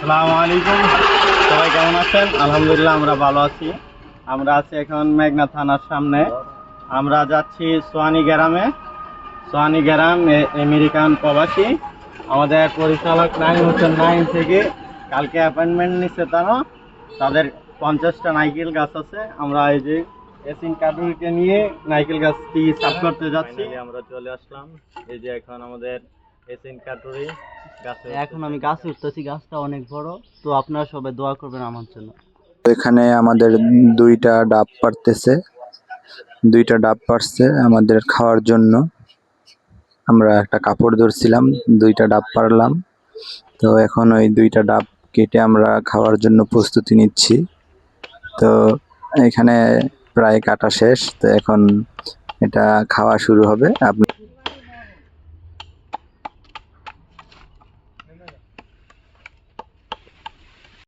আসসালামু আলাইকুম। সবাই কেমন আছেন? আলহামদুলিল্লাহ আমরা ভালো আছি। আমরা আছি এখন মেঘনা থানার সামনে। আমরা যাচ্ছি সোয়ানি গ্রামে। সোয়ানি গ্রাম আমেরিকান প্রবাসী। আমাদের পরিচালক নাইম হোসেন নাইম থেকে কালকে অ্যাপয়েন্টমেন্ট নিচ্ছে তারা। তাদের 50টা নাইকেল গাছ আছে। আমরা এই যে এসিন কাটুরিকে নিয়ে নাইকেল গাছটি সাফ করতে যাচ্ছি। আমরা চলে আসলাম। এই যে এখন আমাদের এসিন কাটুরি এখন আমি গাছে উঠতেছি। গাছটা অনেক বড়, তো আপনারা সবাই দোয়া করবেন আমার জন্য। এখানে আমাদের দুইটা ডাব পারছে আমাদের খাওয়ার জন্য। আমরা একটা কাপড় ধরছিলাম, দুইটা ডাব পারলাম। তো এখন ওই দুইটা ডাব কেটে আমরা খাওয়ার জন্য প্রস্তুতি নিচ্ছি। তো এখানে প্রায় কাটা শেষ, তো এখন এটা খাওয়া শুরু হবে।